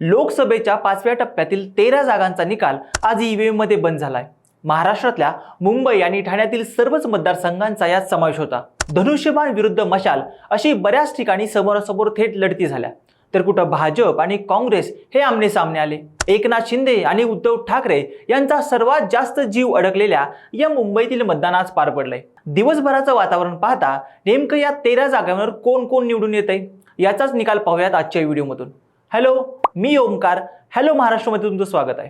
लोकसभेच्या 5व्या टप्प्यातील 13 जागांचा निकाल आज ईव्हीएम मध्ये बंद झालाय। महाराष्ट्रातल्या मुंबई आणि ठाण्यातील सर्वच मतदारसंघांचा यात समावेश होता। धनुष्यबाण विरुद्ध मशाल अशी बऱ्याच ठिकाणी समोरासमोर थेट लढती झाल्या, तर कुठं भाजप आणि काँग्रेस हे आमने सामने आले। एकनाथ शिंदे आणि उद्धव ठाकरे यांचा सर्वात जास्त जीव अडकलेल्या या मुंबईतील मतदान आज पार पडलंय। दिवसभराचं वातावरण पाहता नेमकं या 13 जागांवर कोण कोण निवडून येतंय याचाच निकाल पाहूयात आजच्या व्हिडिओमधून। हॅलो, मी ओमकार। हॅलो महाराष्ट्रामध्ये तुमचं स्वागत आहे।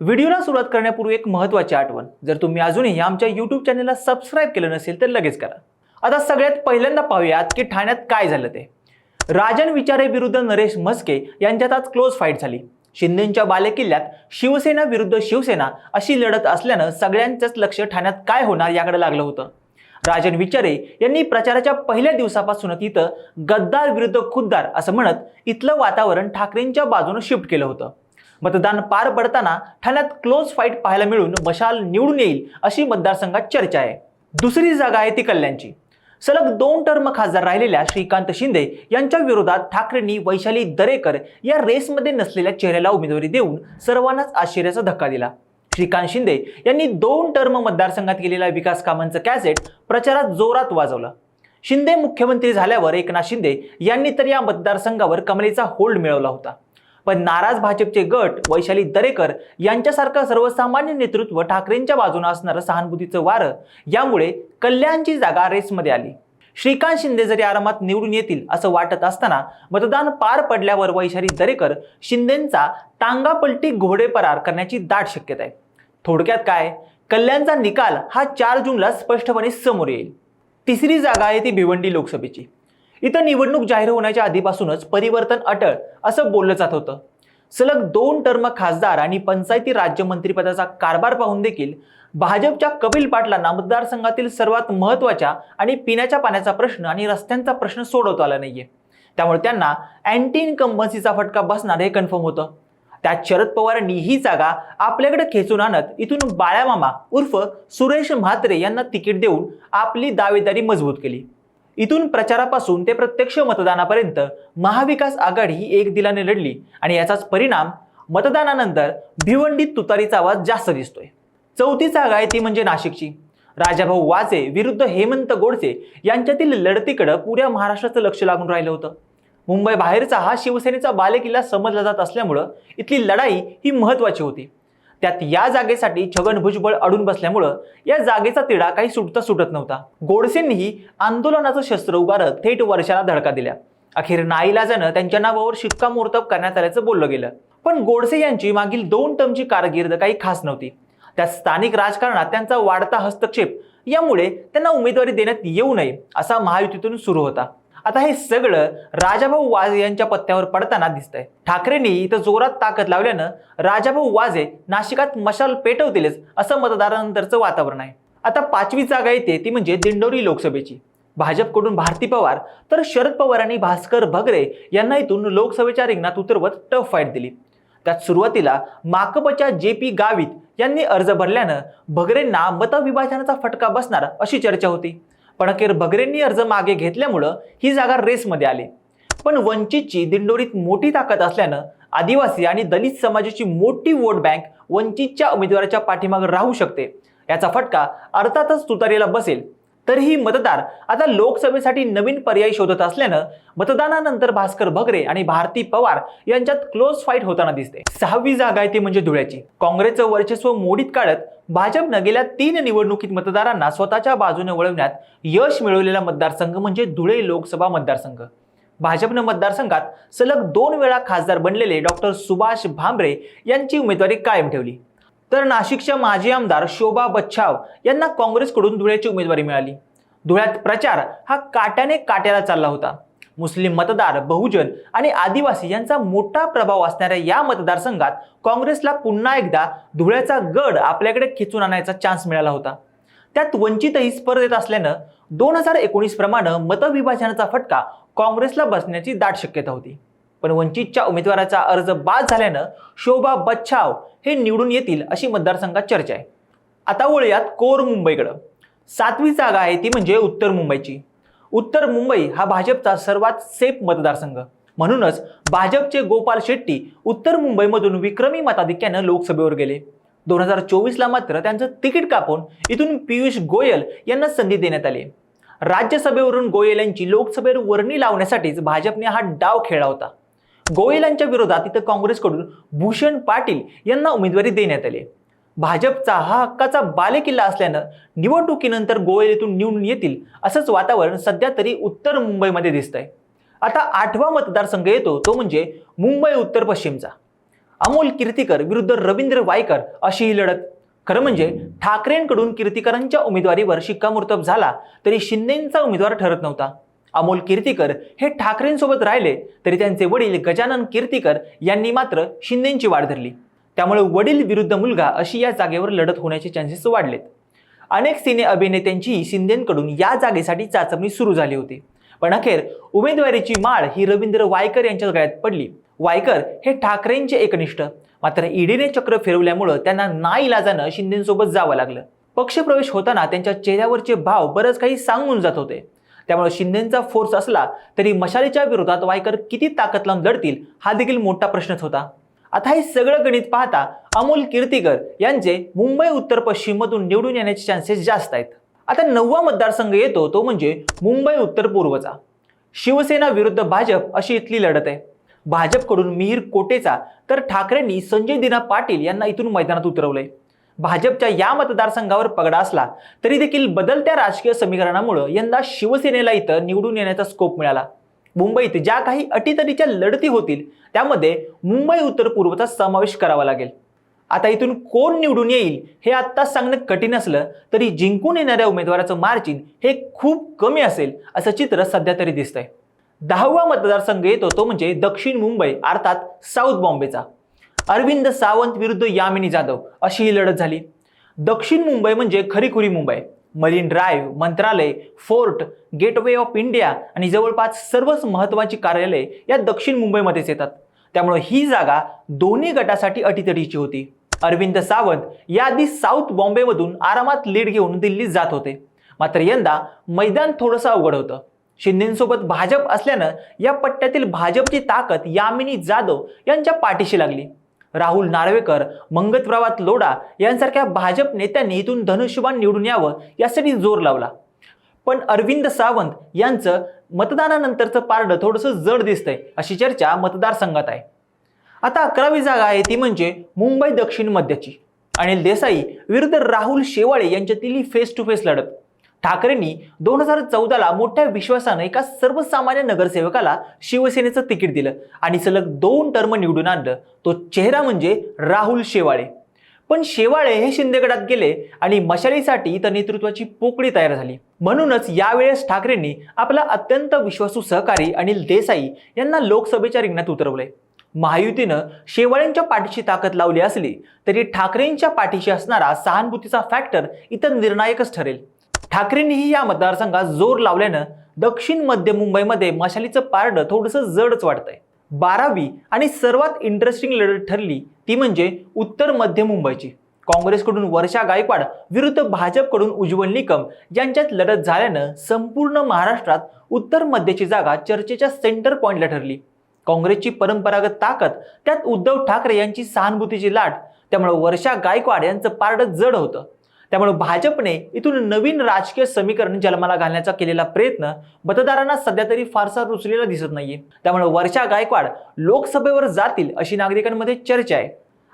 व्हिडिओला सुरुवात करण्यापूर्वी एक महत्त्वाची आठवण, जर तुम्ही अजूनही आमच्या YouTube चॅनलला सबस्क्राइब केलं नसेल तर लगेच करा। आता सगळ्यात पहिल्यांदा पाहूयात की ठाण्यात काय झालं ते। राजन विचारे विरुद्ध नरेश म्हस्के यांच्यात आज क्लोज फाईट झाली। शिंदेंच्या बालेकिल्ल्यात शिवसेना विरुद्ध शिवसेना अशी लढत असल्यानं सगळ्यांचंच लक्ष ठाण्यात काय होणार याकडे लागलं होतं। राजन विचारे यांनी प्रचाराच्या पहिल्या दिवसापासूनच इथं गद्दार विरुद्ध खुद्दार असं म्हणत इथलं वातावरण ठाकरेंच्या बाजूने शिफ्ट केलं होतं। मतदान पार पडताना ठाण्यात क्लोज फाईट पाहायला मिळून मशाल निवडून येईल अशी मतदारसंघात चर्चा आहे। दुसरी जागा आहे ती कल्याणची। सलग 2 टर्म खासदार राहिलेल्या श्रीकांत शिंदे यांच्या विरोधात ठाकरेंनी वैशाली दरेकर या रेसमध्ये नसलेल्या चेहऱ्याला उमेदवारी देऊन सर्वांनाच आश्चर्याचा धक्का दिला। श्रीकांत शिंदे यांनी 2 टर्म मतदारसंघात केलेल्या विकास कामांचं कॅसेट प्रचारात जोरात वाजवलं। शिंदे मुख्यमंत्री झाल्यावर एकनाथ शिंदे यांनी तर या मतदारसंघावर कमलेचा होल्ड मिळवला होता, पण नाराज भाजपचे गट वैशाली दरेकर यांच्यासारखं सर्वसामान्य नेतृत्व ठाकरेंच्या बाजूने असणारं सहानुभूतीचं वारं यामुळे कल्याणची जागा रेसमध्ये आली। श्रीकांत शिंदे जरी आरामात निवडून येतील असं वाटत असताना मतदान पार पडल्यावर वैशाली दरेकर शिंदेंचा टांगापलटी घोडेपरार करण्याची दाट शक्यता आहे। थोडक्यात काय, कल्याणचा निकाल हा 4 जूनला स्पष्टपणे समोर येईल। तिसरी जागा आहे ती भिवंडी लोकसभेची। इथं निवडणूक जाहीर होण्याच्या आधीपासूनच परिवर्तन अटळ असं बोललं जात होतं। सलग 2 टर्म खासदार आणि पंचायती राज्यमंत्रीपदाचा कारभार पाहून देखील भाजपच्या कपिल पाटलांना मतदारसंघातील सर्वात महत्त्वाच्या आणि पिण्याच्या पाण्याचा प्रश्न आणि रस्त्यांचा प्रश्न सोडवता आला नाहीये, त्यामुळे त्यांना अँटी इन्कम्बन्सीचा फटका बसणार हे कन्फर्म होतं। त्यात शरद पवारांनी ही जागा आपल्याकडे खेचून आणत इथून बाळामामा उर्फ सुरेश म्हात्रे यांना तिकीट देऊन आपली दावेदारी मजबूत केली। इथून प्रचारापासून ते प्रत्यक्ष मतदानापर्यंत महाविकास आघाडी ही एक दिलाने लढली आणि याचाच परिणाम मतदानानंतर भिवंडीत तुतारीचा आवाज जास्त दिसतोय। चौथी जागा आहे ती म्हणजे नाशिकची। राजाभाऊ वाजे विरुद्ध हेमंत गोडसे यांच्यातील लढतीकडे पुऱ्या महाराष्ट्राचं लक्ष लागून राहिलं होतं। मुंबई बाहेरचा हा शिवसेनेचा बालेकिल्ला समजला जात असल्यामुळं इथली लढाई ही महत्त्वाची होती। त्यात या जागेसाठी छगन भुजबळ अडून बसल्यामुळं या जागेचा तिढा काही सुटत नव्हता। गोडसेंनीही आंदोलनाचं शस्त्र उगारत थेट वर्षाला धडका दिल्या। अखेर नाईलाजानं त्यांच्या नावावर शिक्कामोर्तब करण्यात आल्याचं बोललं गेलं, पण गोडसे यांची मागील 2 टर्मची कारकीर्द काही खास नव्हती। त्यात स्थानिक राजकारणात त्यांचा वाढता हस्तक्षेप यामुळे त्यांना उमेदवारी देण्यात येऊ नये असा महायुतीतून सुरू होता। आता हे सगळं राजाभाऊ वाजे यांच्या पत्त्यावर पडताना दिसतंय। ठाकरेंनी इथं जोरात ताकद लावल्यानं राजाभाऊ वाजे नाशिकात मशाल पेटवतीलच असं मतदारानंतरचं वातावरण आहे। आता 5वी जागा येते ती म्हणजे दिंडोरी लोकसभेची। भाजपकडून भारती पवार तर शरद पवारांनी भास्कर भगरे यांना इथून लोकसभेच्या रिंगणात उतरवत टफ फाईट दिली। त्यात सुरुवातीला माकपच्या JP गावित यांनी अर्ज भरल्यानं भगरेंना मतविभाजनाचा फटका बसणार अशी चर्चा होती, पण अखेर भगरेंनी अर्ज मागे घेतल्यामुळं ही जागा रेसमध्ये आली। पण वंचितची दिंडोरीत मोठी ताकद असल्यानं आदिवासी आणि दलित समाजाची मोठी वोट बँक वंचितच्या उमेदवाराच्या पाठीमागे राहू शकते, याचा फटका अर्थातच तुतारीला बसेल। तरीही मतदार आता लोकसभेसाठी नवीन पर्याय शोधत असल्यानं मतदानानंतर भास्कर भगरे आणि भारती पवार यांच्यात क्लोज फाईट होताना दिसते। 6वी जागा आहे ती म्हणजे धुळ्याची। काँग्रेसचं वर्चस्व मोडीत काढत भाजपनं गेल्या 3 निवडणुकीत मतदारांना स्वतःच्या बाजूने वळवण्यात यश मिळवलेला मतदारसंघ म्हणजे धुळे लोकसभा मतदारसंघ। भाजपनं मतदारसंघात सलग 2 वेळा खासदार बनलेले डॉक्टर सुभाष भामरे यांची उमेदवारी कायम ठेवली, तर नाशिकच्या माजी आमदार शोभा बच्छाव यांना काँग्रेसकडून धुळ्याची उमेदवारी मिळाली। धुळ्यात प्रचार हा काट्याला चालला होता। मुस्लिम मतदार, बहुजन आणि आदिवासी यांचा मोठा प्रभाव असणाऱ्या या मतदारसंघात काँग्रेसला पुन्हा एकदा धुळ्याचा गड आपल्याकडे खेचून आणायचा चान्स मिळाला होता। त्यात वंचितही स्पर्धेत असल्यानं 2019 प्रमाणे मतविभाजनाचा फटका काँग्रेसला बसण्याची दाट शक्यता होती, पण वंचितच्या उमेदवाराचा अर्ज बाद झाल्यानं शोभा बच्छाव हे निवडून येतील अशी मतदारसंघात चर्चा आहे। आता वळूयात कोर मुंबईकडे। 7वी जागा आहे ती म्हणजे उत्तर मुंबईची। उत्तर मुंबई हा भाजपचा सर्वात सेफ मतदारसंघ। म्हणूनच भाजपचे गोपाल शेट्टी उत्तर मुंबईमधून विक्रमी मताधिक्यानं लोकसभेवर गेले. 2024ला मात्र त्यांचं तिकीट कापून इथून पियुष गोयल यांना संधी देण्यात आली. राज्यसभेवरून गोयल यांची लोकसभेवर वर्णी लावण्यासाठीच भाजपने हा डाव खेळला होता. गोयल यांच्या विरोधात इथं काँग्रेसकडून भूषण पाटील यांना उमेदवारी देण्यात आली. भाजपचा हा हक्काचा बालेकिल्ला असल्यानं निवडणुकीनंतर गोयल इथून निवडून येतील असंच वातावरण सध्या तरी उत्तर मुंबईमध्ये दिसतंय. आता 8वा मतदारसंघ येतो तो म्हणजे मुंबई उत्तर पश्चिमचा. अमोल कीर्तीकर विरुद्ध रवींद्र वायकर अशी ही लढत. खरं म्हणजे ठाकरेंकडून कीर्तीकरांच्या उमेदवारीवर शिक्कामोर्तब झाला तरी शिंदेंचा उमेदवार ठरत नव्हता. अमोल कीर्तीकर हे ठाकरेंसोबत राहिले तरी त्यांचे वडील गजानन कीर्तीकर यांनी मात्र शिंदेंची वाट धरली. त्यामुळे वडील विरुद्ध मुलगा अशी या जागेवर लढत होण्याचे चान्सेस वाढलेत. अनेक सिने अभिनेत्यांची शिंदेंकडून या जागेसाठी चाचपणी सुरू झाली होती. पण अखेर उमेदवारीची माळ ही रवींद्र वायकर यांच्या गळ्यात पडली. वायकर हे ठाकरेंचे एकनिष्ठ, मात्र ईडीने चक्र फिरवल्यामुळे त्यांना नाईलाजानं शिंदेंसोबत जावं लागलं. पक्षप्रवेश होताना त्यांच्या चेहऱ्यावरचे भाव बरंच काही सांगून जात होते. त्यामुळे शिंदेंचा फोर्स असला तरी मशालीच्या विरोधात वायकर किती ताकद लावून लढतील हा देखील मोठा प्रश्नच होता. आता हे सगळं गणित पाहता अमोल कीर्तीकर यांचे मुंबई उत्तर पश्चिम मधून निवडून येण्याचे चान्सेस जास्त आहेत. आता 9वा मतदारसंघ येतो तो म्हणजे मुंबई उत्तर पूर्वचा. शिवसेना विरुद्ध भाजप अशी इथली लढत आहे. भाजपकडून मिहीर कोटेचा तर ठाकरेंनी संजय दिना पाटील यांना इथून मैदानात उतरवलंय. भाजपच्या या मतदारसंघावर पगडा असला तरी देखील बदलत्या राजकीय समीकरणामुळे यंदा शिवसेनेला इथं निवडून येण्याचा स्कोप मिळाला. मुंबईत ज्या काही अटीतटीच्या लढती होतील त्यामध्ये मुंबई उत्तर पूर्वचा समावेश करावा लागेल. आता इथून कोण निवडून येईल हे आत्ताच सांगणं कठीण असलं तरी जिंकून येणाऱ्या उमेदवाराचं मार्जिन हे खूप कमी असेल असं चित्र सध्या तरी दिसतंय. 10वा मतदारसंघ येतो तो म्हणजे दक्षिण मुंबई अर्थात साऊथ बॉम्बेचा. अरविंद सावंत विरुद्ध यामिनी जाधव अशी ही लढत झाली. दक्षिण मुंबई म्हणजे खरीखुरी मुंबई. मरीन ड्राईव्ह, मंत्रालय, फोर्ट, गेटवे ऑफ इंडिया आणि जवळपास सर्वच महत्त्वाची कार्यालय या दक्षिण मुंबईमध्येच येतात. त्यामुळे ही जागा दोन्ही गटासाठी अटीतटीची होती. अरविंद सावंत याआधी साऊथ बॉम्बेमधून आरामात लीड घेऊन दिल्लीत जात होते. मात्र यंदा मैदान थोडंसं अवघड होतं. शिंदेसोबत भाजप असल्यानं या पट्ट्यातील भाजपची ताकद यामिनी जाधव यांच्या पाठीशी लागली. राहुल नार्वेकर, मंगतप्रभात लोढा यांसारख्या भाजप नेत्यांनी इथून धनुष्यबाण निवडून यावं यासाठी जोर लावला. पण अरविंद सावंत यांचं मतदानानंतरचं पारडं थोडंसं जड दिसतंय अशी चर्चा मतदारसंघात आहे. आता 11वी जागा आहे ती म्हणजे मुंबई दक्षिण मध्यची. अनिल देसाई विरुद्ध राहुल शेवाळे यांच्यातील ही फेस टू फेस लढत. ठाकरेंनी 2014ला मोठ्या विश्वासानं एका सर्वसामान्य नगरसेवकाला शिवसेनेचं तिकीट दिलं आणि सलग 2 टर्म निवडून आणलं. तो चेहरा म्हणजे राहुल शेवाळे. पण शेवाळे हे शिंदे गटात गेले आणि मशालीसाठी तर नेतृत्वाची पोकळी तयार झाली. म्हणूनच यावेळेस ठाकरेंनी आपला अत्यंत विश्वासू सहकारी अनिल देसाई यांना लोकसभेच्या रिंगणात उतरवले. महायुतीनं शेवाळेंच्या पाठीशी ताकद लावली असली तरी ठाकरेंच्या पाठीशी असणारा सहानुभूतीचा फॅक्टर इतर निर्णायकच ठरेल. ठाकरेंनीही या मतदारसंघात जोर लावल्यानं दक्षिण मध्य मुंबईमध्ये मशालीचं पारडं थोडंसं जडच वाटतंय. 12वी आणि सर्वात इंटरेस्टिंग लढत ठरली ती म्हणजे उत्तर मध्य मुंबईची. काँग्रेसकडून वर्षा गायकवाड विरुद्ध भाजपकडून उज्ज्वल निकम यांच्यात लढत झाल्यानं संपूर्ण महाराष्ट्रात उत्तर मध्यची जागा चर्चेच्या सेंटर पॉइंटला ठरली. काँग्रेसची परंपरागत ताकद, त्यात उद्धव ठाकरे यांची सहानुभूतीची लाट, त्यामुळे वर्षा गायकवाड यांचं पारडं जड होतं. त्यामुळे भाजपने इथून नवीन राजकीय समीकरण जन्माला घालण्याचा केलेला प्रयत्न मतदारांना सध्या तरी फारसा रुचलेला दिसत नाहीये. त्यामुळे वर्षा गायकवाड लोकसभेवर जातील अशी नागरिकांमध्ये चर्चा आहे.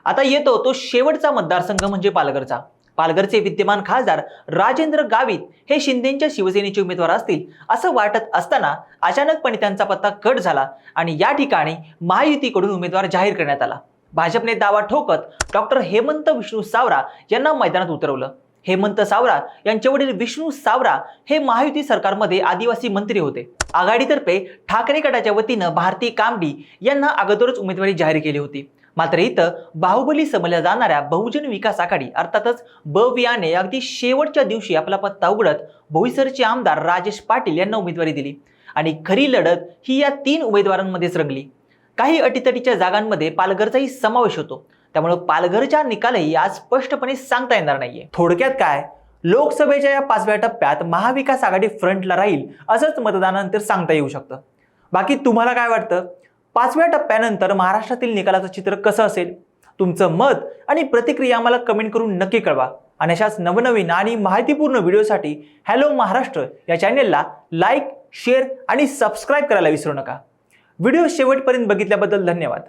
आता येतो तो शेवटचा मतदारसंघ म्हणजे पालघरचा. पालघरचे विद्यमान खासदार राजेंद्र गावित हे शिंदेच्या शिवसेनेचे उमेदवार असतील असं वाटत असताना अचानकपणे त्यांचा पत्ता कट झाला आणि या ठिकाणी महायुतीकडून उमेदवार जाहीर करण्यात आला. भाजपने दावा ठोकत डॉक्टर हेमंत विष्णू सावरा यांना मैदानात उतरवलं. हेमंत सावरा यांचे वडील विष्णू सावरा हे महायुती सरकारमध्ये आदिवासी मंत्री होते. आघाडीतर्फे ठाकरे गटाच्या वतीनं भारती कामडी यांना अगोदरच उमेदवारी जाहीर केली होती. मात्र इथं बाहुबली समजल्या जाणाऱ्या बहुजन विकास आघाडी अर्थातच बवियाने अगदी शेवटच्या दिवशी आपला पत्ता उघडत बोईसरचे आमदार राजेश पाटील यांना उमेदवारी दिली आणि खरी लढत ही या 3 उमेदवारांमध्येच रंगली. काही अटीतटीच्या जागांमध्ये पालघरचाही समावेश होतो. त्यामुळे पालघरच्या निकालही आज स्पष्टपणे सांगता येणार नाहीये. थोडक्यात काय, लोकसभेच्या या 5व्या टप्प्यात महाविकास आघाडी फ्रंटला राहील असंच मतदानानंतर सांगता येऊ शकतं. बाकी तुम्हाला काय वाटतं? 5व्या टप्प्यानंतर महाराष्ट्रातील निकालाचं चित्र कसं असेल? तुमचं मत आणि प्रतिक्रिया आम्हाला कमेंट करून नक्की कळवा आणि अशाच नवनवीन आणि माहितीपूर्ण व्हिडिओसाठी हॅलो महाराष्ट्र या चॅनेलला लाईक, शेअर आणि सबस्क्राईब करायला विसरू नका. व्हिडिओ शेवटपर्यंत बघितल्याबद्दल धन्यवाद.